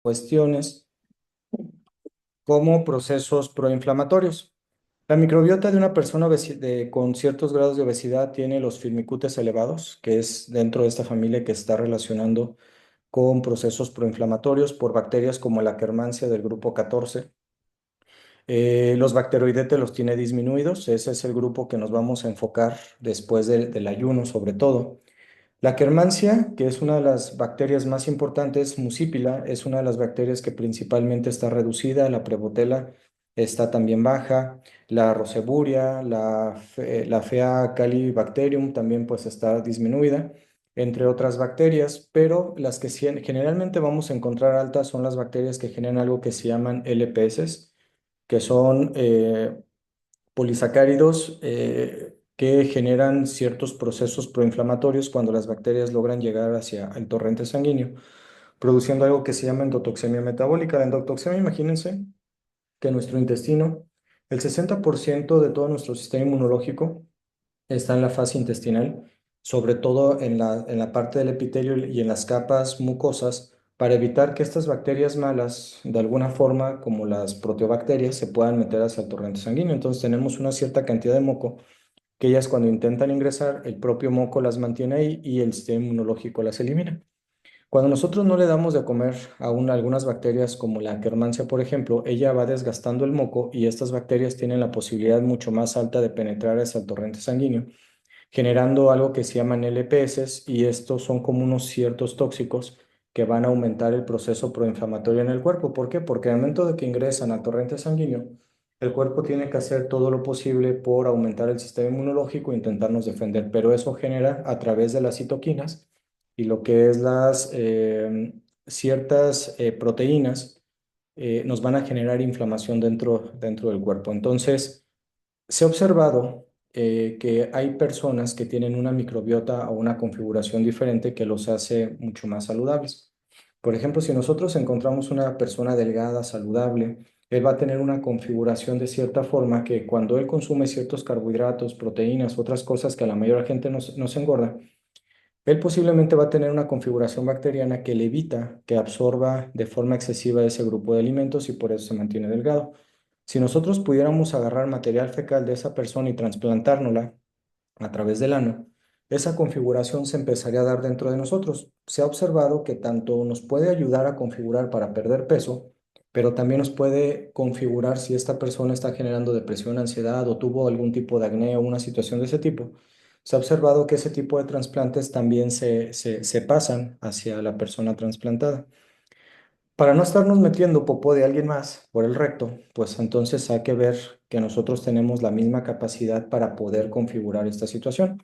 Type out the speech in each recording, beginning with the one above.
cuestiones como procesos proinflamatorios. La microbiota de una persona con ciertos grados de obesidad tiene los firmicutes elevados, que es dentro de esta familia que está relacionando con procesos proinflamatorios por bacterias como la Akkermansia del grupo 14. Los bacteroidetes los tiene disminuidos, ese es el grupo que nos vamos a enfocar después del ayuno sobre todo. La Akkermansia, que es una de las bacterias más importantes, Muscipula, es una de las bacterias que principalmente está reducida, la Prevotella está también baja, la Roseburia, la Faecalibacterium también pues está disminuida, entre otras bacterias, pero las que generalmente vamos a encontrar altas son las bacterias que generan algo que se llaman LPS, que son polisacáridos que generan ciertos procesos proinflamatorios cuando las bacterias logran llegar hacia el torrente sanguíneo, produciendo algo que se llama endotoxemia metabólica. La endotoxemia, imagínense que nuestro intestino, el 60% de todo nuestro sistema inmunológico está en la fase intestinal, sobre todo en la parte del epitelio y en las capas mucosas, para evitar que estas bacterias malas, de alguna forma, como las proteobacterias, se puedan meter hacia el torrente sanguíneo. Entonces tenemos una cierta cantidad de moco que ellas cuando intentan ingresar, el propio moco las mantiene ahí y el sistema inmunológico las elimina. Cuando nosotros no le damos de comer a algunas bacterias como la Akkermansia, por ejemplo, ella va desgastando el moco y estas bacterias tienen la posibilidad mucho más alta de penetrar hacia el torrente sanguíneo, generando algo que se llaman LPS, y estos son como unos ciertos tóxicos que van a aumentar el proceso proinflamatorio en el cuerpo. ¿Por qué? Porque al momento de que ingresan al torrente sanguíneo, el cuerpo tiene que hacer todo lo posible por aumentar el sistema inmunológico e intentarnos defender, pero eso genera a través de las citoquinas y lo que es las ciertas proteínas, nos van a generar inflamación dentro del cuerpo. Entonces, se ha observado que hay personas que tienen una microbiota o una configuración diferente que los hace mucho más saludables. Por ejemplo, si nosotros encontramos una persona delgada, saludable, él va a tener una configuración de cierta forma que cuando él consume ciertos carbohidratos, proteínas, otras cosas que a la mayor gente nos engorda, él posiblemente va a tener una configuración bacteriana que le evita que absorba de forma excesiva ese grupo de alimentos y por eso se mantiene delgado. Si nosotros pudiéramos agarrar material fecal de esa persona y trasplantárnosla a través del ano, esa configuración se empezaría a dar dentro de nosotros. Se ha observado que tanto nos puede ayudar a configurar para perder peso, pero también nos puede configurar si esta persona está generando depresión, ansiedad o tuvo algún tipo de acné o una situación de ese tipo. Se ha observado que ese tipo de trasplantes también se pasan hacia la persona trasplantada. Para no estarnos metiendo popó de alguien más por el recto, pues entonces hay que ver que nosotros tenemos la misma capacidad para poder configurar esta situación.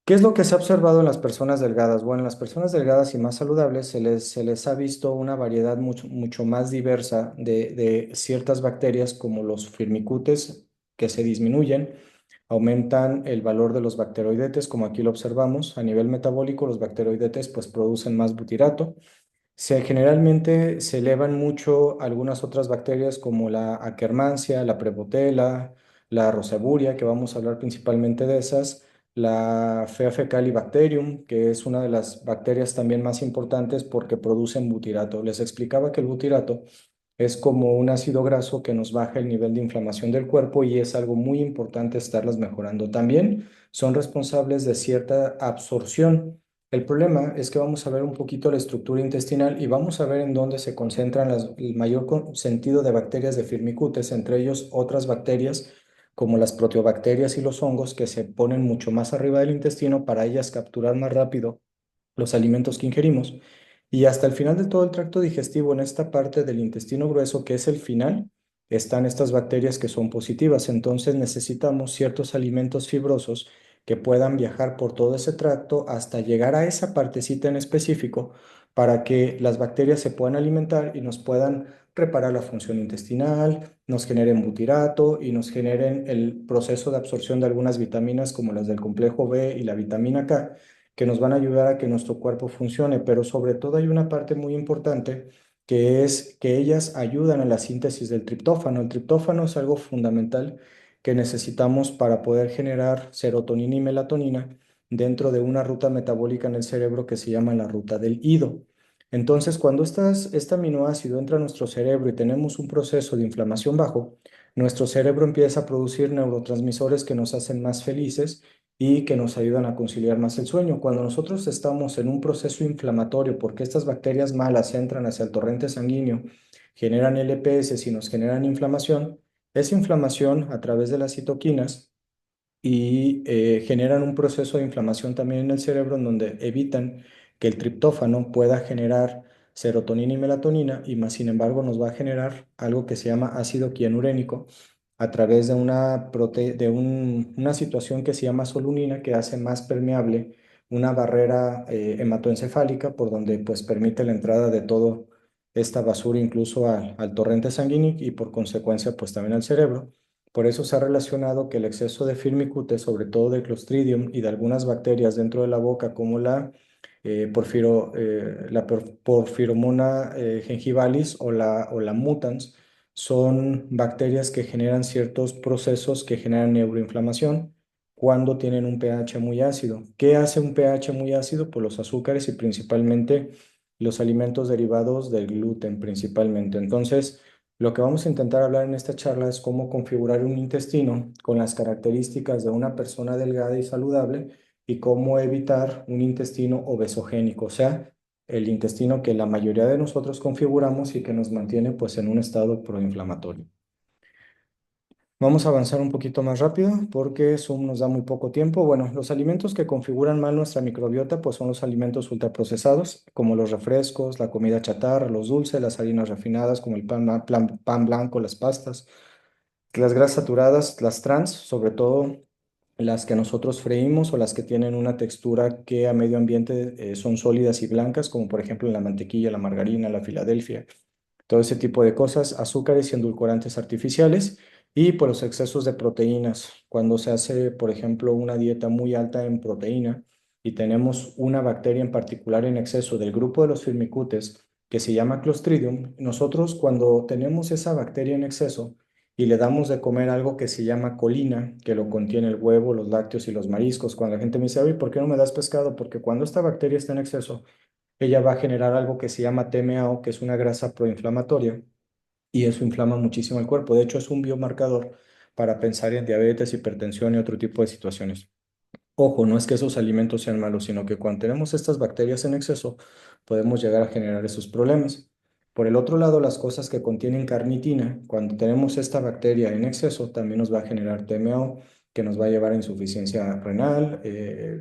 ¿Qué es lo que se ha observado en las personas delgadas? Bueno, en las personas delgadas y más saludables se les ha visto una variedad mucho más diversa de ciertas bacterias como los firmicutes que se disminuyen, aumentan el valor de los bacteroidetes, como aquí lo observamos. A nivel metabólico, los bacteroidetes pues producen más butirato. Generalmente se elevan mucho algunas otras bacterias como la Akkermansia, la Prevotella, la Roseburia, que vamos a hablar principalmente de esas, la Faecalibacterium, que es una de las bacterias también más importantes porque producen butirato. Les explicaba que el butirato es como un ácido graso que nos baja el nivel de inflamación del cuerpo y es algo muy importante estarlas mejorando. También son responsables de cierta absorción. El problema es que vamos a ver un poquito la estructura intestinal y vamos a ver en dónde se concentran el mayor sentido de bacterias de Firmicutes, entre ellos otras bacterias como las proteobacterias y los hongos que se ponen mucho más arriba del intestino para ellas capturar más rápido los alimentos que ingerimos. Y hasta el final de todo el tracto digestivo, en esta parte del intestino grueso, que es el final, están estas bacterias que son positivas. Entonces necesitamos ciertos alimentos fibrosos que puedan viajar por todo ese tracto hasta llegar a esa partecita en específico para que las bacterias se puedan alimentar y nos puedan reparar la función intestinal, nos generen butirato y nos generen el proceso de absorción de algunas vitaminas como las del complejo B y la vitamina K, que nos van a ayudar a que nuestro cuerpo funcione, pero sobre todo hay una parte muy importante que es que ellas ayudan a la síntesis del triptófano. El triptófano es algo fundamental que necesitamos para poder generar serotonina y melatonina dentro de una ruta metabólica en el cerebro que se llama la ruta del IDO. Entonces, cuando este aminoácido entra a nuestro cerebro y tenemos un proceso de inflamación bajo, nuestro cerebro empieza a producir neurotransmisores que nos hacen más felices y que nos ayudan a conciliar más el sueño. Cuando nosotros estamos en un proceso inflamatorio, porque estas bacterias malas entran hacia el torrente sanguíneo, generan LPS y nos generan inflamación, esa inflamación a través de las citoquinas y generan un proceso de inflamación también en el cerebro en donde evitan que el triptófano pueda generar serotonina y melatonina y más sin embargo nos va a generar algo que se llama ácido quianurénico a través de una situación que se llama solunina que hace más permeable una barrera hematoencefálica por donde pues permite la entrada de todo esta basura incluso al torrente sanguíneo y por consecuencia pues también al cerebro. Por eso se ha relacionado que el exceso de firmicutes, sobre todo de Clostridium y de algunas bacterias dentro de la boca, como la Porphyromonas gingivalis o la mutans, son bacterias que generan ciertos procesos que generan neuroinflamación cuando tienen un pH muy ácido. ¿Qué hace un pH muy ácido? Pues los azúcares y principalmente los alimentos derivados del gluten, principalmente. Entonces, lo que vamos a intentar hablar en esta charla es cómo configurar un intestino con las características de una persona delgada y saludable y cómo evitar un intestino obesogénico, o sea, el intestino que la mayoría de nosotros configuramos y que nos mantiene pues en un estado proinflamatorio. Vamos a avanzar un poquito más rápido porque Zoom nos da muy poco tiempo. Bueno, los alimentos que configuran mal nuestra microbiota pues son los alimentos ultraprocesados, como los refrescos, la comida chatarra, los dulces, las harinas refinadas, como el pan blanco, las pastas, las grasas saturadas, las trans, sobre todo las que nosotros freímos o las que tienen una textura que a medio ambiente son sólidas y blancas, como por ejemplo la mantequilla, la margarina, la Filadelfia, todo ese tipo de cosas, azúcares y endulcorantes artificiales y por los excesos de proteínas. Cuando se hace, por ejemplo, una dieta muy alta en proteína y tenemos una bacteria en particular en exceso del grupo de los firmicutes que se llama Clostridium, nosotros cuando tenemos esa bacteria en exceso y le damos de comer algo que se llama colina, que lo contiene el huevo, los lácteos y los mariscos, cuando la gente me dice, oye, ¿por qué no me das pescado? Porque cuando esta bacteria está en exceso, ella va a generar algo que se llama TMAO, que es una grasa proinflamatoria, y eso inflama muchísimo el cuerpo. De hecho, es un biomarcador para pensar en diabetes, hipertensión y otro tipo de situaciones. Ojo, no es que esos alimentos sean malos, sino que cuando tenemos estas bacterias en exceso, podemos llegar a generar esos problemas. Por el otro lado, las cosas que contienen carnitina, cuando tenemos esta bacteria en exceso, también nos va a generar TMO, que nos va a llevar a insuficiencia renal,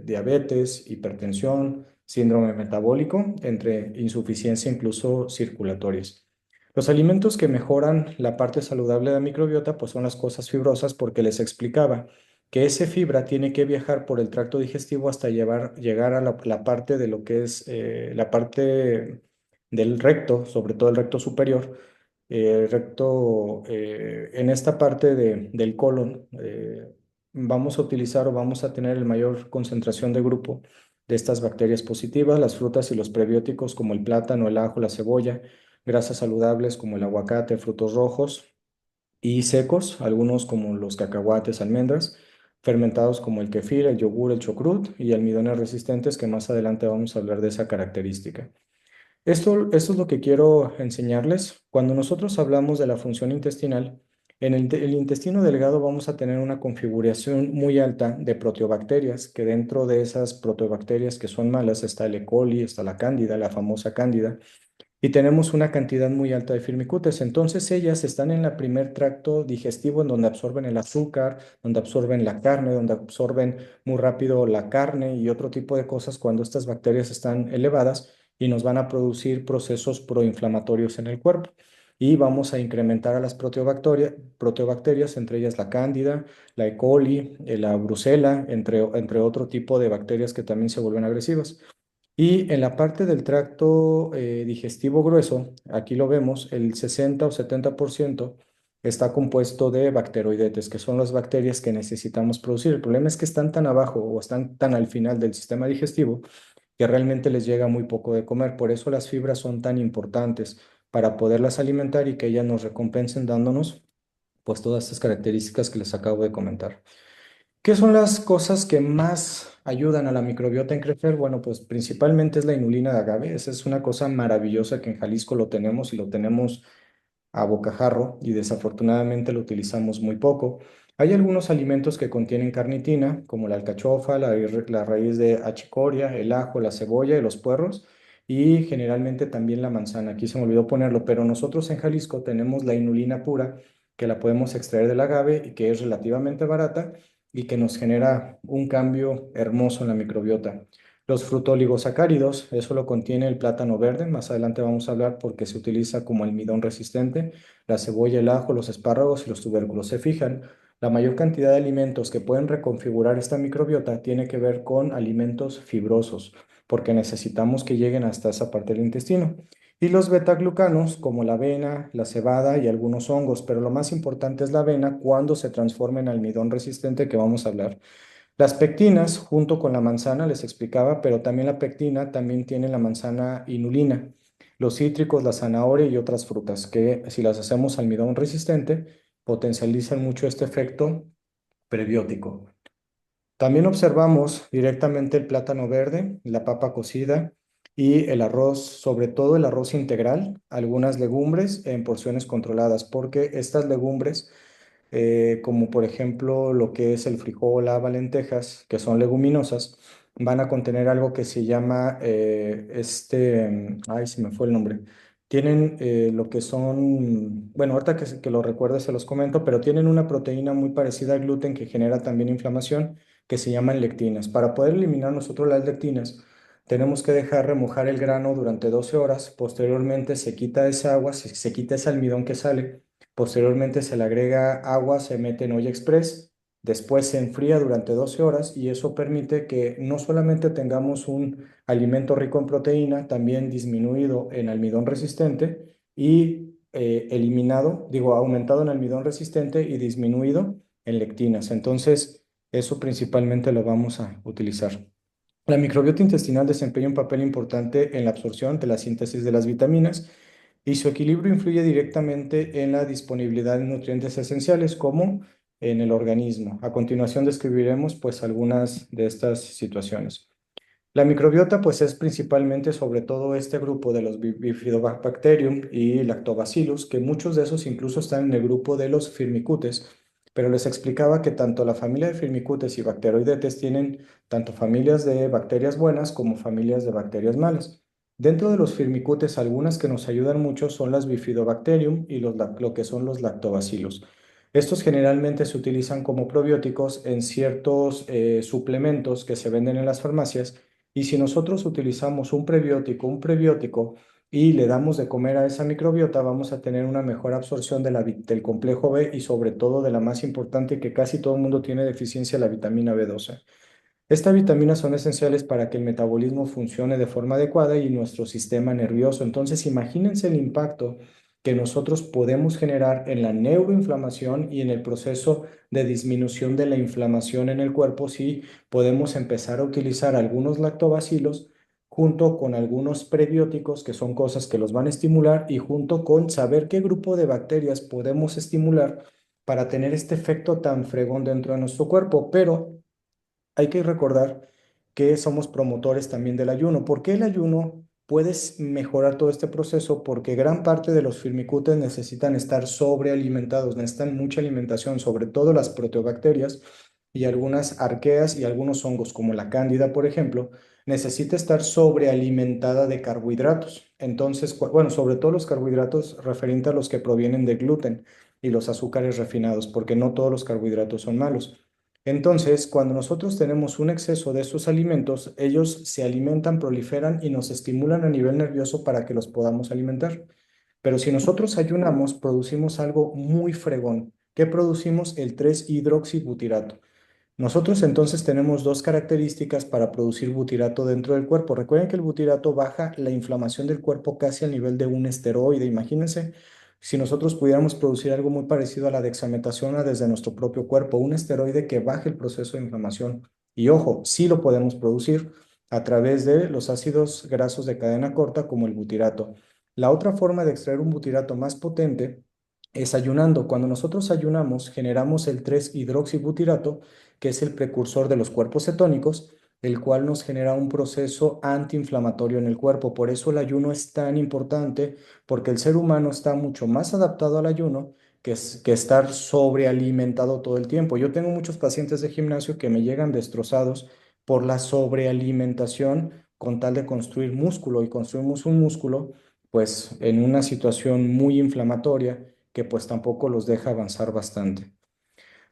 diabetes, hipertensión, síndrome metabólico, entre insuficiencia incluso circulatorias. Los alimentos que mejoran la parte saludable de la microbiota, pues son las cosas fibrosas, porque les explicaba que esa fibra tiene que viajar por el tracto digestivo hasta llegar a la parte de lo que es la parte del recto, sobre todo el recto superior, en esta parte del colon, vamos a utilizar o vamos a tener el mayor concentración de grupo de estas bacterias positivas, las frutas y los prebióticos como el plátano, el ajo, la cebolla, grasas saludables como el aguacate, frutos rojos y secos, algunos como los cacahuates, almendras, fermentados como el kefir, el yogur, el chucrut y almidones resistentes, que más adelante vamos a hablar de esa característica. Esto es lo que quiero enseñarles. Cuando nosotros hablamos de la función intestinal, en el intestino delgado vamos a tener una configuración muy alta de proteobacterias, que dentro de esas proteobacterias que son malas está el E. coli, está la cándida, la famosa cándida, y tenemos una cantidad muy alta de firmicutes. Entonces ellas están en el primer tracto digestivo en donde absorben el azúcar, donde absorben la carne, donde absorben muy rápido la carne y otro tipo de cosas cuando estas bacterias están elevadas y nos van a producir procesos proinflamatorios en el cuerpo. Y vamos a incrementar a las proteobacterias, entre ellas la cándida, la E. coli, la brucela, entre otro tipo de bacterias que también se vuelven agresivas. Y en la parte del tracto digestivo grueso, aquí lo vemos, el 60 o 70% está compuesto de bacteroidetes, que son las bacterias que necesitamos producir. El problema es que están tan abajo o están tan al final del sistema digestivo que realmente les llega muy poco de comer. Por eso las fibras son tan importantes para poderlas alimentar y que ellas nos recompensen dándonos pues todas estas características que les acabo de comentar. ¿Qué son las cosas que más ayudan a la microbiota en crecer? Bueno, pues principalmente es la inulina de agave. Esa es una cosa maravillosa que en Jalisco lo tenemos y lo tenemos a bocajarro y desafortunadamente lo utilizamos muy poco. Hay algunos alimentos que contienen carnitina, como la alcachofa, la raíz de achicoria, el ajo, la cebolla y los puerros, y generalmente también la manzana. Aquí se me olvidó ponerlo, pero nosotros en Jalisco tenemos la inulina pura, que la podemos extraer del agave y que es relativamente barata y que nos genera un cambio hermoso en la microbiota. Los frutoligosacáridos, eso lo contiene el plátano verde, más adelante vamos a hablar porque se utiliza como almidón resistente, la cebolla, el ajo, los espárragos y los tubérculos. Se fijan, la mayor cantidad de alimentos que pueden reconfigurar esta microbiota tiene que ver con alimentos fibrosos, porque necesitamos que lleguen hasta esa parte del intestino. Y los betaglucanos, como la avena, la cebada y algunos hongos, pero lo más importante es la avena cuando se transforma en almidón resistente que vamos a hablar. Las pectinas, junto con la manzana, les explicaba, pero también la pectina también tiene la manzana inulina, los cítricos, la zanahoria y otras frutas, que si las hacemos almidón resistente, potencializan mucho este efecto prebiótico. También observamos directamente el plátano verde, la papa cocida y el arroz, sobre todo el arroz integral, algunas legumbres en porciones controladas, porque estas legumbres como por ejemplo lo que es el frijol, haba, lentejas, que son leguminosas, van a contener algo que se llama, ay, se me fue el nombre. Tienen lo que son, bueno, ahorita que lo recuerde se los comento, pero tienen una proteína muy parecida al gluten que genera también inflamación, que se llaman lectinas. Para poder eliminar nosotros las lectinas, tenemos que dejar remojar el grano durante 12 horas. Posteriormente se quita esa agua, se quita ese almidón que sale. Posteriormente se le agrega agua, se mete en olla express, después se enfría durante 12 horas y eso permite que no solamente tengamos un alimento rico en proteína, también disminuido en almidón resistente y eliminado, digo, aumentado en almidón resistente y disminuido en lectinas. Entonces, eso principalmente lo vamos a utilizar. La microbiota intestinal desempeña un papel importante en la absorción de la síntesis de las vitaminas y su equilibrio influye directamente en la disponibilidad de nutrientes esenciales como en el organismo. A continuación describiremos pues algunas de estas situaciones. La microbiota pues es principalmente sobre todo este grupo de los Bifidobacterium y Lactobacillus, que muchos de esos incluso están en el grupo de los Firmicutes, pero les explicaba que tanto la familia de Firmicutes y Bacteroidetes tienen tanto familias de bacterias buenas como familias de bacterias malas. Dentro de los Firmicutes, algunas que nos ayudan mucho son las Bifidobacterium y lo que son los Lactobacillus. Estos generalmente se utilizan como probióticos en ciertos suplementos que se venden en las farmacias y si nosotros utilizamos un prebiótico y le damos de comer a esa microbiota, vamos a tener una mejor absorción de del complejo B y sobre todo de la más importante que casi todo el mundo tiene deficiencia, la vitamina B12. Estas vitaminas son esenciales para que el metabolismo funcione de forma adecuada y nuestro sistema nervioso. Entonces, imagínense el impacto que nosotros podemos generar en la neuroinflamación y en el proceso de disminución de la inflamación en el cuerpo si podemos empezar a utilizar algunos lactobacilos junto con algunos prebióticos, que son cosas que los van a estimular, y junto con saber qué grupo de bacterias podemos estimular para tener este efecto tan fregón dentro de nuestro cuerpo. Pero hay que recordar que somos promotores también del ayuno. ¿Por qué el ayuno puede mejorar todo este proceso? Porque gran parte de los firmicutes necesitan estar sobrealimentados, necesitan mucha alimentación, sobre todo las proteobacterias y algunas arqueas y algunos hongos, como la cándida, por ejemplo, necesita estar sobrealimentada de carbohidratos. Entonces, bueno, sobre todo los carbohidratos referentes a los que provienen de gluten y los azúcares refinados, porque no todos los carbohidratos son malos. Entonces, cuando nosotros tenemos un exceso de esos alimentos, ellos se alimentan, proliferan y nos estimulan a nivel nervioso para que los podamos alimentar. Pero si nosotros ayunamos, producimos algo muy fregón. ¿Qué producimos? El 3-hidroxibutirato. Nosotros entonces tenemos dos características para producir butirato dentro del cuerpo. Recuerden que el butirato baja la inflamación del cuerpo casi al nivel de un esteroide. Imagínense si nosotros pudiéramos producir algo muy parecido a la dexametasona desde nuestro propio cuerpo, un esteroide que baje el proceso de inflamación. Y ojo, sí lo podemos producir a través de los ácidos grasos de cadena corta como el butirato. La otra forma de extraer un butirato más potente es ayunando. Cuando nosotros ayunamos, generamos el 3-hidroxibutirato, que es el precursor de los cuerpos cetónicos, el cual nos genera un proceso antiinflamatorio en el cuerpo. Por eso el ayuno es tan importante, porque el ser humano está mucho más adaptado al ayuno que estar sobrealimentado todo el tiempo. Yo tengo muchos pacientes de gimnasio que me llegan destrozados por la sobrealimentación con tal de construir músculo y construimos un músculo pues en una situación muy inflamatoria que pues tampoco los deja avanzar bastante.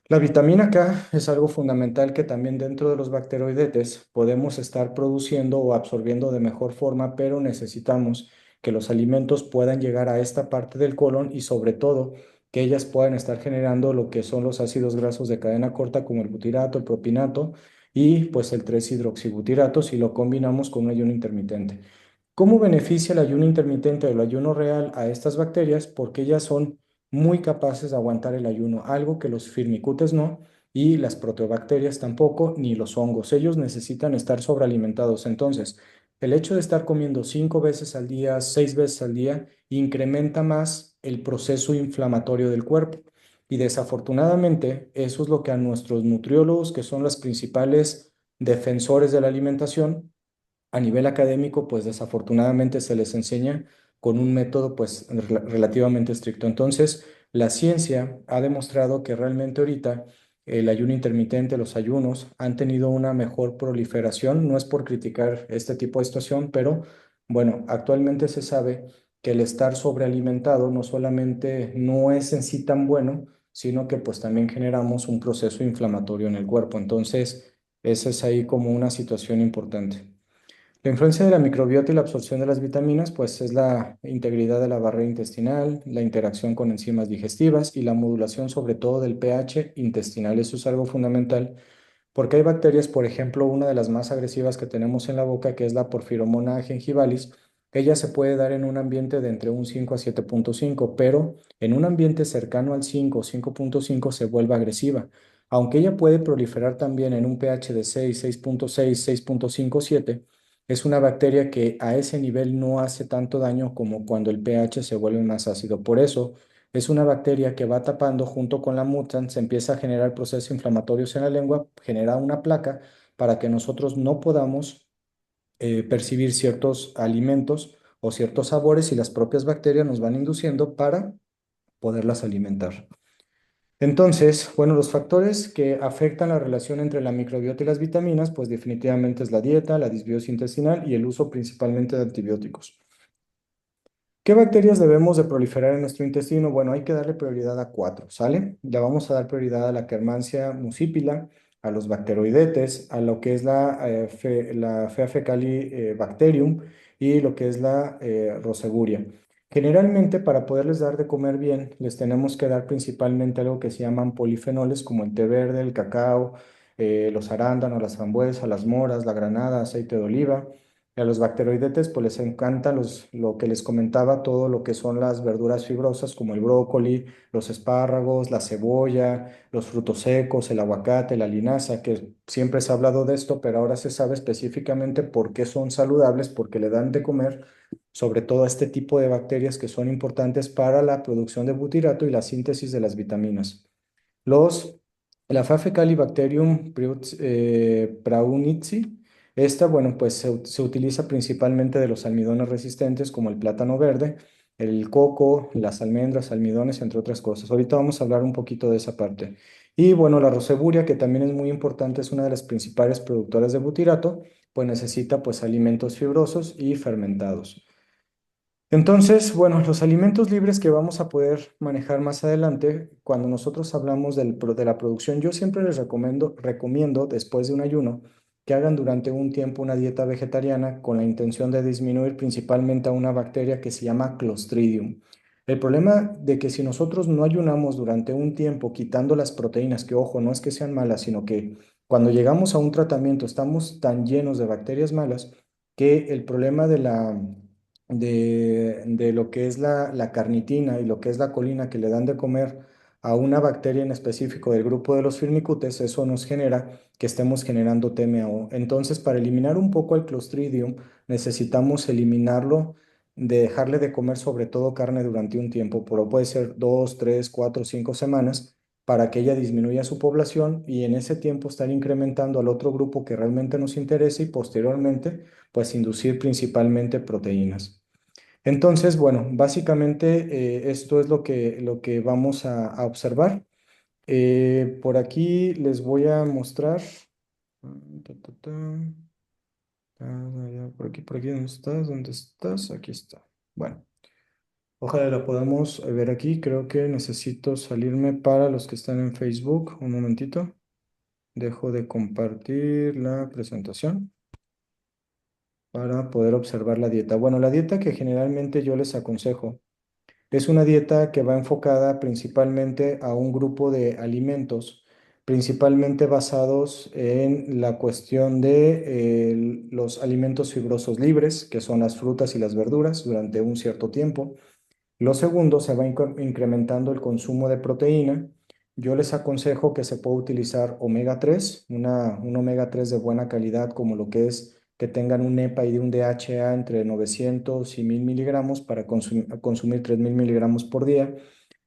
La vitamina K es algo fundamental que también dentro de los bacteroidetes podemos estar produciendo o absorbiendo de mejor forma, pero necesitamos que los alimentos puedan llegar a esta parte del colon y sobre todo que ellas puedan estar generando lo que son los ácidos grasos de cadena corta como el butirato, el propinato y pues el 3-hidroxibutirato si lo combinamos con un ayuno intermitente. ¿Cómo beneficia el ayuno intermitente o el ayuno real a estas bacterias? Porque ellas son muy capaces de aguantar el ayuno, algo que los firmicutes no, y las proteobacterias tampoco, ni los hongos. Ellos necesitan estar sobrealimentados. Entonces, el hecho de estar comiendo 5 veces al día, 6 veces al día, incrementa más el proceso inflamatorio del cuerpo. Y desafortunadamente, eso es lo que a nuestros nutriólogos, que son los principales defensores de la alimentación, a nivel académico, pues desafortunadamente se les enseña con un método pues relativamente estricto. Entonces, la ciencia ha demostrado que realmente ahorita el ayuno intermitente, los ayunos han tenido una mejor proliferación. No es por criticar este tipo de situación, pero bueno, actualmente se sabe que el estar sobrealimentado no solamente no es en sí tan bueno, sino que pues también generamos un proceso inflamatorio en el cuerpo. Entonces, esa es ahí como una situación importante. La influencia de la microbiota y la absorción de las vitaminas, pues es la integridad de la barrera intestinal, la interacción con enzimas digestivas y la modulación sobre todo del pH intestinal. Eso es algo fundamental porque hay bacterias, por ejemplo, una de las más agresivas que tenemos en la boca, que es la Porphyromonas gingivalis. Ella se puede dar en un ambiente de entre un 5 a 7,5, pero en un ambiente cercano al 5 o 5,5 se vuelve agresiva. Aunque ella puede proliferar también en un pH de 6, 6,6, 6,5, 7, es una bacteria que a ese nivel no hace tanto daño como cuando el pH se vuelve más ácido. Por eso, es una bacteria que va tapando junto con la mutan, se empieza a generar procesos inflamatorios en la lengua, genera una placa para que nosotros no podamos percibir ciertos alimentos o ciertos sabores y las propias bacterias nos van induciendo para poderlas alimentar. Entonces, bueno, los factores que afectan la relación entre la microbiota y las vitaminas, pues definitivamente es la dieta, la disbiosis intestinal y el uso principalmente de antibióticos. ¿Qué bacterias debemos de proliferar en nuestro intestino? Bueno, hay que darle prioridad a cuatro, ¿sale? Le vamos a dar prioridad a la Akkermansia muscipila, a los bacteroidetes, a lo que es la Fea fecali bacterium y lo que es la Roseguria. Generalmente, para poderles dar de comer bien, les tenemos que dar principalmente algo que se llaman polifenoles, como el té verde, el cacao, los arándanos, las frambuesas, las moras, la granada, aceite de oliva. Y a los bacteroidetes pues les encanta lo que les comentaba, todo lo que son las verduras fibrosas como el brócoli, los espárragos, la cebolla, los frutos secos, el aguacate, la linaza, que siempre se ha hablado de esto, pero ahora se sabe específicamente por qué son saludables, porque le dan de comer sobre todo a este tipo de bacterias que son importantes para la producción de butirato y la síntesis de las vitaminas. Los, la Faecalibacterium braunitzi, esta, bueno, pues se utiliza principalmente de los almidones resistentes como el plátano verde, el coco, las almendras, almidones, entre otras cosas. Ahorita vamos a hablar un poquito de esa parte. Y bueno, la roseburia, que también es muy importante, es una de las principales productoras de butirato, pues necesita pues alimentos fibrosos y fermentados. Entonces, bueno, los alimentos libres que vamos a poder manejar más adelante, cuando nosotros hablamos de la producción, yo siempre les recomiendo después de un ayuno que hagan durante un tiempo una dieta vegetariana con la intención de disminuir principalmente a una bacteria que se llama Clostridium. El problema de que si nosotros no ayunamos durante un tiempo quitando las proteínas, que ojo, no es que sean malas, sino que cuando llegamos a un tratamiento estamos tan llenos de bacterias malas que el problema de lo que es la carnitina y lo que es la colina que le dan de comer a una bacteria en específico del grupo de los firmicutes, eso nos genera que estemos generando TMAO. Entonces, para eliminar un poco el Clostridium, necesitamos eliminarlo de dejarle de comer sobre todo carne durante un tiempo, pero puede ser 2, 3, 4, 5 semanas, para que ella disminuya su población y en ese tiempo estar incrementando al otro grupo que realmente nos interesa y posteriormente, pues inducir principalmente proteínas. Entonces, bueno, básicamente esto es lo que vamos a observar. Por aquí les voy a mostrar. Ta, ta, ta. Por aquí, ¿dónde estás? ¿Dónde estás? Aquí está. Bueno, ojalá la podamos ver aquí. Creo que necesito salirme para los que están en Facebook. Un momentito. Dejo de compartir la presentación para poder observar la dieta. Bueno, la dieta que generalmente yo les aconsejo es una dieta que va enfocada principalmente a un grupo de alimentos, principalmente basados en la cuestión de los alimentos fibrosos libres, que son las frutas y las verduras, durante un cierto tiempo. Lo segundo, se va incrementando el consumo de proteína. Yo les aconsejo que se pueda utilizar omega 3, un omega 3 de buena calidad, como lo que es que tengan un EPA y de un DHA entre 900 y 1000 miligramos para consumir 3000 miligramos por día.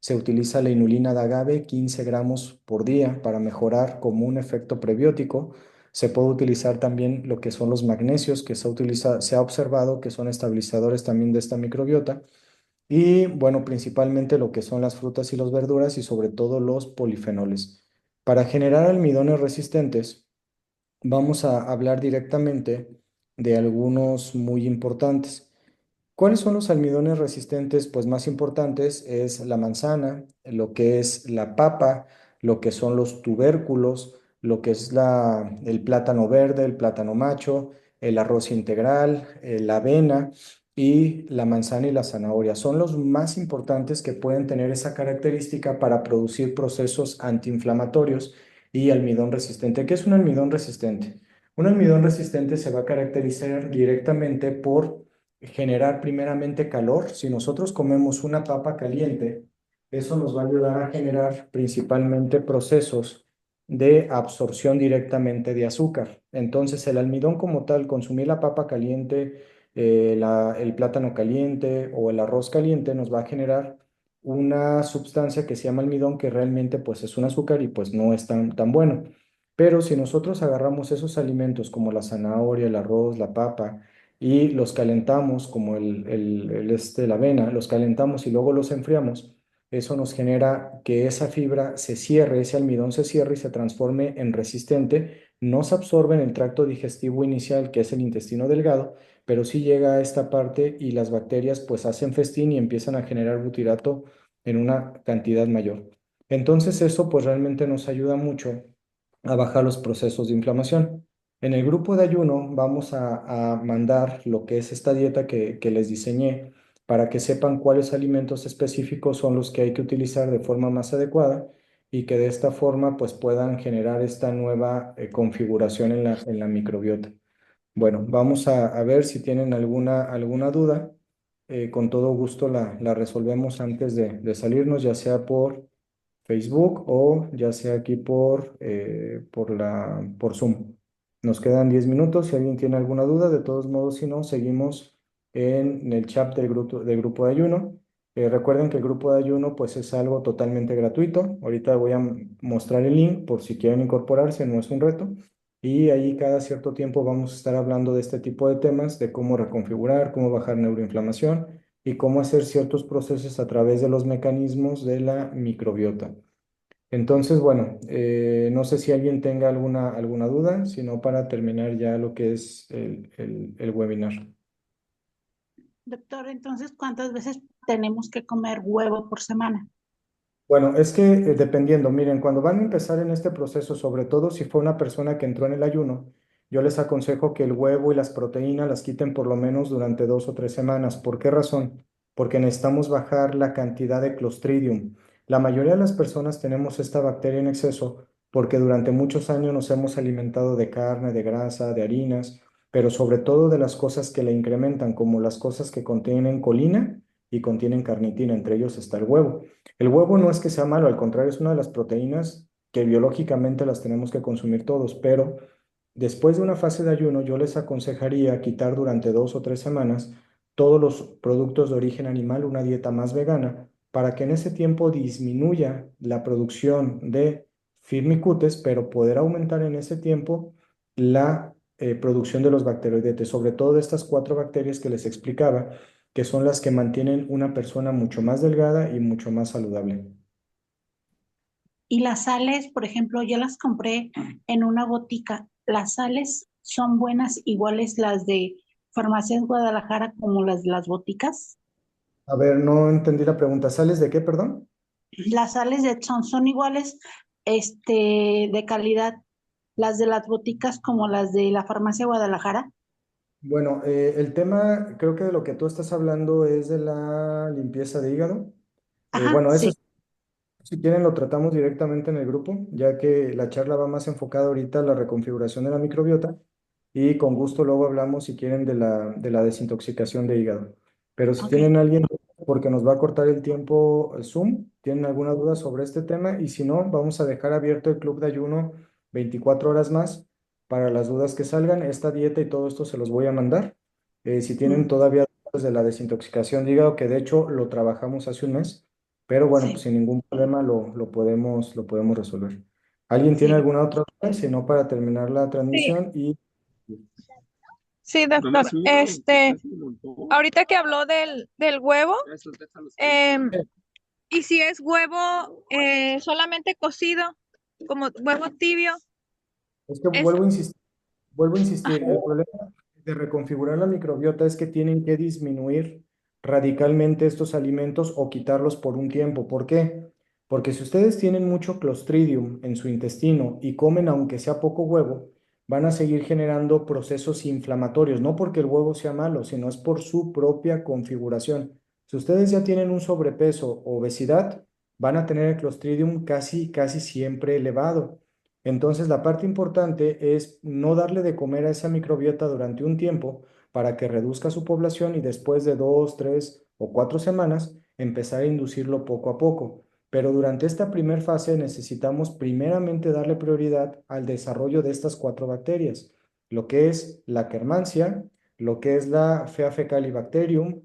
Se utiliza la inulina de agave, 15 gramos por día, para mejorar como un efecto prebiótico. Se puede utilizar también lo que son los magnesios, que se ha observado que son estabilizadores también de esta microbiota. Y bueno, principalmente lo que son las frutas y las verduras y sobre todo los polifenoles. Para generar almidones resistentes, vamos a hablar directamente de algunos muy importantes. ¿Cuáles son los almidones resistentes? Pues más importantes es la manzana, lo que es la papa, lo que son los tubérculos, lo que es el plátano verde, el plátano macho, el arroz integral, la avena y la manzana y la zanahoria. Son los más importantes que pueden tener esa característica para producir procesos antiinflamatorios y almidón resistente. ¿Qué es un almidón resistente? Un almidón resistente se va a caracterizar directamente por generar primeramente calor. Si nosotros comemos una papa caliente, eso nos va a ayudar a generar principalmente procesos de absorción directamente de azúcar. Entonces, el almidón como tal, consumir la papa caliente, el plátano caliente o el arroz caliente nos va a generar una sustancia que se llama almidón, que realmente pues es un azúcar y pues no es tan bueno. Pero si nosotros agarramos esos alimentos como la zanahoria, el arroz, la papa, y los calentamos como la avena, los calentamos y luego los enfriamos, eso nos genera que esa fibra se cierre, ese almidón se cierre y se transforme en resistente. No se absorbe en el tracto digestivo inicial, que es el intestino delgado, pero sí llega a esta parte y las bacterias pues hacen festín y empiezan a generar butirato en una cantidad mayor. Entonces eso pues realmente nos ayuda mucho a bajar los procesos de inflamación. En el grupo de ayuno vamos a mandar lo que es esta dieta que les diseñé para que sepan cuáles alimentos específicos son los que hay que utilizar de forma más adecuada y que de esta forma pues puedan generar esta nueva configuración en la microbiota. Bueno, vamos a ver si tienen alguna duda. Con todo gusto la resolvemos antes de salirnos, ya sea por Facebook o ya sea aquí por Zoom. Nos quedan 10 minutos. Si alguien tiene alguna duda, de todos modos, si no, seguimos en el chat del grupo de ayuno. Recuerden que el grupo de ayuno pues es algo totalmente gratuito. Ahorita voy a mostrar el link por si quieren incorporarse, no es un reto. Y ahí cada cierto tiempo vamos a estar hablando de este tipo de temas, de cómo reconfigurar, cómo bajar neuroinflamación y cómo hacer ciertos procesos a través de los mecanismos de la microbiota. Entonces, bueno, no sé si alguien tenga alguna duda, sino para terminar ya lo que es el webinar. Doctor, entonces, ¿cuántas veces tenemos que comer huevo por semana? Bueno, es que dependiendo, miren, cuando van a empezar en este proceso, sobre todo si fue una persona que entró en el ayuno, yo les aconsejo que el huevo y las proteínas las quiten por lo menos durante 2 o 3 semanas. ¿Por qué razón? Porque necesitamos bajar la cantidad de Clostridium. La mayoría de las personas tenemos esta bacteria en exceso porque durante muchos años nos hemos alimentado de carne, de grasa, de harinas, pero sobre todo de las cosas que la incrementan, como las cosas que contienen colina y contienen carnitina, entre ellos está el huevo. El huevo no es que sea malo, al contrario, es una de las proteínas que biológicamente las tenemos que consumir todos, pero después de una fase de ayuno yo les aconsejaría quitar durante 2 o 3 semanas todos los productos de origen animal, una dieta más vegana, para que en ese tiempo disminuya la producción de firmicutes, pero poder aumentar en ese tiempo la producción de los bacteroidetes, sobre todo de estas cuatro bacterias que les explicaba, que son las que mantienen una persona mucho más delgada y mucho más saludable. Y las sales, por ejemplo, yo las compré en una botica. Las sales son buenas, iguales las de Farmacias Guadalajara como las de las boticas. A ver, no entendí la pregunta. ¿Sales de qué, perdón? Las sales de Epsom son iguales, de calidad, las de las boticas como las de la Farmacia Guadalajara. Bueno, el tema, creo que de lo que tú estás hablando es de la limpieza de hígado. Ajá, Bueno, eso sí, si quieren lo tratamos directamente en el grupo, ya que la charla va más enfocada ahorita a la reconfiguración de la microbiota y con gusto luego hablamos si quieren de la desintoxicación de hígado. Pero si ok, tienen alguien, porque nos va a cortar el tiempo Zoom, tienen alguna duda sobre este tema y si no, vamos a dejar abierto el club de ayuno 24 horas más para las dudas que salgan. Esta dieta y todo esto se los voy a mandar. Si tienen mm, todavía dudas de la desintoxicación de hígado, que de hecho lo trabajamos hace un mes. Pero bueno, pues sí, sin ningún problema lo podemos resolver. ¿Alguien tiene sí. alguna otra duda? Si no, para terminar la Sí, transmisión y sí, doctor. Ahorita que habló del huevo, em, y si es huevo solamente cocido, como huevo tibio, es que es, vuelvo a insistir, el problema de reconfigurar la microbiota es que tienen que disminuir radicalmente estos alimentos o quitarlos por un tiempo. ¿Por qué? Porque si ustedes tienen mucho Clostridium en su intestino y comen aunque sea poco huevo, van a seguir generando procesos inflamatorios, no porque el huevo sea malo, sino es por su propia configuración. Si ustedes ya tienen un sobrepeso o obesidad, van a tener el Clostridium casi siempre elevado. Entonces, la parte importante es no darle de comer a esa microbiota durante un tiempo para que reduzca su población y después de 2, 3 o 4 semanas empezar a inducirlo poco a poco. Pero durante esta primera fase necesitamos primeramente darle prioridad al desarrollo de estas cuatro bacterias, lo que es la Akkermansia, lo que es la Feafecalibacterium,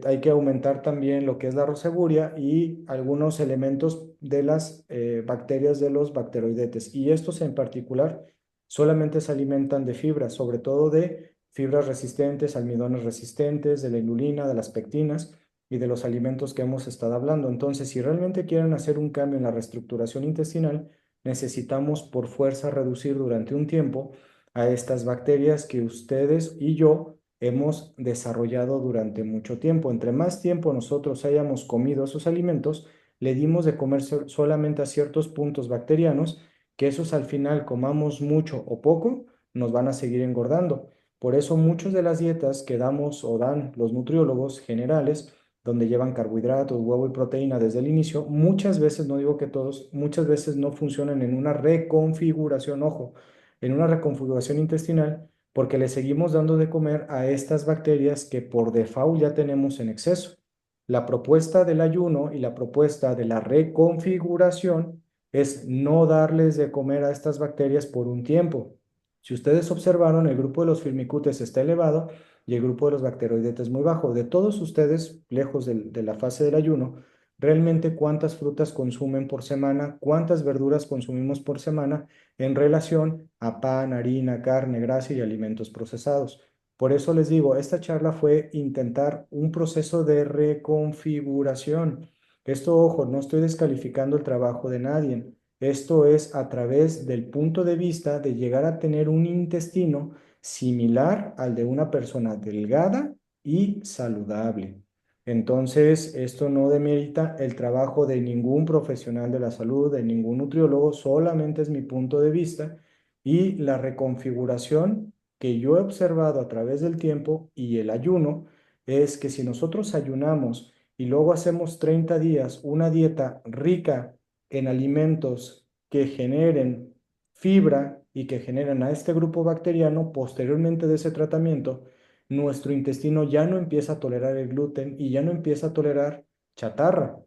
hay que aumentar también lo que es la roseburia y algunos elementos de las bacterias de los bacteroidetes. Y estos en particular solamente se alimentan de fibras, sobre todo de fibras resistentes, almidones resistentes, de la inulina, de las pectinas y de los alimentos que hemos estado hablando. Entonces, si realmente quieren hacer un cambio en la reestructuración intestinal, necesitamos por fuerza reducir durante un tiempo a estas bacterias que ustedes y yo hemos desarrollado durante mucho tiempo. Entre más tiempo nosotros hayamos comido esos alimentos, le dimos de comer solamente a ciertos puntos bacterianos, que esos al final comamos mucho o poco, nos van a seguir engordando. Por eso muchas de las dietas que damos o dan los nutriólogos generales, donde llevan carbohidratos, huevo y proteína desde el inicio, muchas veces, no digo que todos, muchas veces no funcionan en una reconfiguración, ojo, en una reconfiguración intestinal porque le seguimos dando de comer a estas bacterias que por default ya tenemos en exceso. La propuesta del ayuno y la propuesta de la reconfiguración es no darles de comer a estas bacterias por un tiempo. Si ustedes observaron, el grupo de los firmicutes está elevado y el grupo de los bacteroidetes muy bajo. De todos ustedes, lejos de la fase del ayuno, realmente cuántas frutas consumen por semana, cuántas verduras consumimos por semana en relación a pan, harina, carne, grasa y alimentos procesados. Por eso les digo, esta charla fue intentar un proceso de reconfiguración. Esto, ojo, no estoy descalificando el trabajo de nadie. Esto es a través del punto de vista de llegar a tener un intestino similar al de una persona delgada y saludable. Entonces, esto no demerita el trabajo de ningún profesional de la salud, de ningún nutriólogo, solamente es mi punto de vista y la reconfiguración que yo he observado a través del tiempo y el ayuno es que si nosotros ayunamos y luego hacemos 30 días una dieta rica en alimentos que generen fibra y que generen a este grupo bacteriano, posteriormente de ese tratamiento, nuestro intestino ya no empieza a tolerar el gluten y ya no empieza a tolerar chatarra.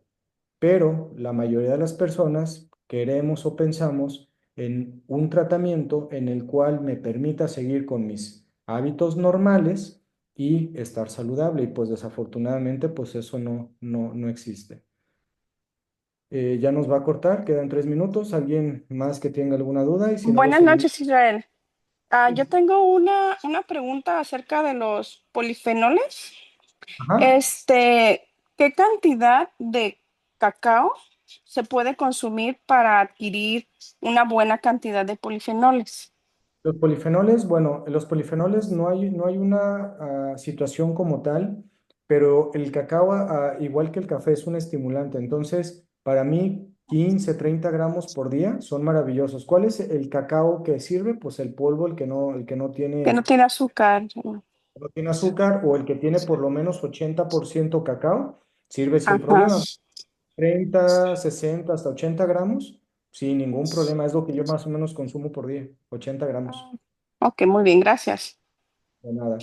Pero la mayoría de las personas queremos o pensamos en un tratamiento en el cual me permita seguir con mis hábitos normales y estar saludable. Y pues desafortunadamente, pues eso no existe. Ya nos va a cortar, quedan 3 minutos. ¿Alguien más que tenga alguna duda? Y si no, lo Buenas seguimos. noches, Israel. Yo tengo una pregunta acerca de los polifenoles. Ajá. ¿Qué cantidad de cacao se puede consumir para adquirir una buena cantidad de polifenoles? Los polifenoles, bueno, los polifenoles no hay una situación como tal, pero el cacao, igual que el café, es un estimulante. Entonces, para mí, 15, 30 gramos por día son maravillosos. ¿Cuál es el cacao que sirve? Pues el polvo, el que no Que no tiene, tiene azúcar. no tiene azúcar, o el que tiene por lo menos 80% cacao, sirve sin Ajá. problema. 30, 60, hasta 80 gramos, sin ningún problema. Es lo que yo más o menos consumo por día, 80 gramos. Ok, muy bien, gracias. De nada.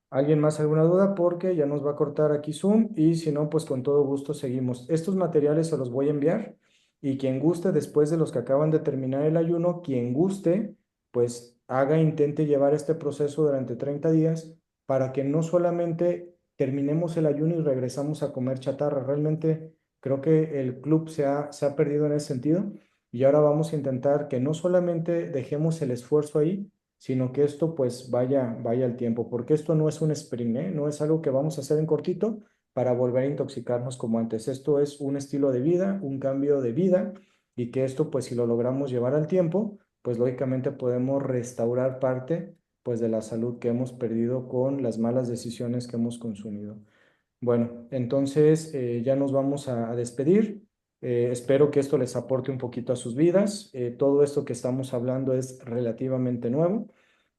¿Alguien más alguna duda? Porque ya nos va a cortar aquí Zoom y si no, pues con todo gusto seguimos. Estos materiales se los voy a enviar y quien guste, después de los que acaban de terminar el ayuno, quien guste, pues intente llevar este proceso durante 30 días para que no solamente terminemos el ayuno y regresamos a comer chatarra. Realmente creo que el club se ha perdido en ese sentido y ahora vamos a intentar que no solamente dejemos el esfuerzo ahí, sino que esto pues vaya al tiempo, porque esto no es un sprint, ¿eh? No es algo que vamos a hacer en cortito para volver a intoxicarnos como antes. Esto es un estilo de vida, un cambio de vida, y que esto pues si lo logramos llevar al tiempo, pues lógicamente podemos restaurar parte pues de la salud que hemos perdido con las malas decisiones que hemos consumido. Bueno, entonces ya nos vamos a despedir. Espero que esto les aporte un poquito a sus vidas. Todo esto que estamos hablando es relativamente nuevo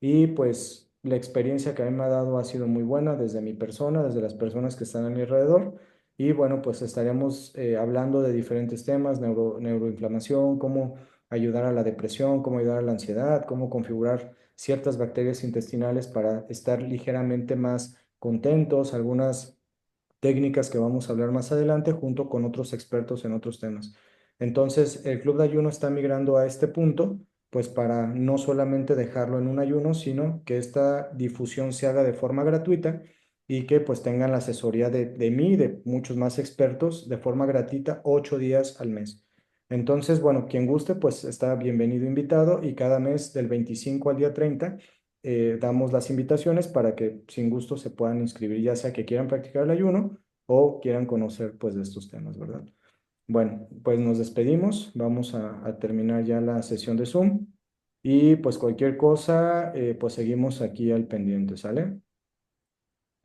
y pues la experiencia que a mí me ha dado ha sido muy buena desde mi persona, desde las personas que están a mi alrededor. Y bueno, pues estaremos hablando de diferentes temas, neuroinflamación, cómo ayudar a la depresión, cómo ayudar a la ansiedad, cómo configurar ciertas bacterias intestinales para estar ligeramente más contentos, algunas técnicas que vamos a hablar más adelante junto con otros expertos en otros temas. Entonces, el Club de Ayuno está migrando a este punto, pues para no solamente dejarlo en un ayuno, sino que esta difusión se haga de forma gratuita y que pues tengan la asesoría de mí y de muchos más expertos de forma gratuita 8 días al mes. Entonces, bueno, quien guste, pues está bienvenido invitado y cada mes del 25 al día 30 damos las invitaciones para que sin gusto se puedan inscribir, ya sea que quieran practicar el ayuno o quieran conocer pues de estos temas, ¿verdad? Bueno, pues nos despedimos, vamos a terminar ya la sesión de Zoom y pues cualquier cosa, pues seguimos aquí al pendiente, ¿sale?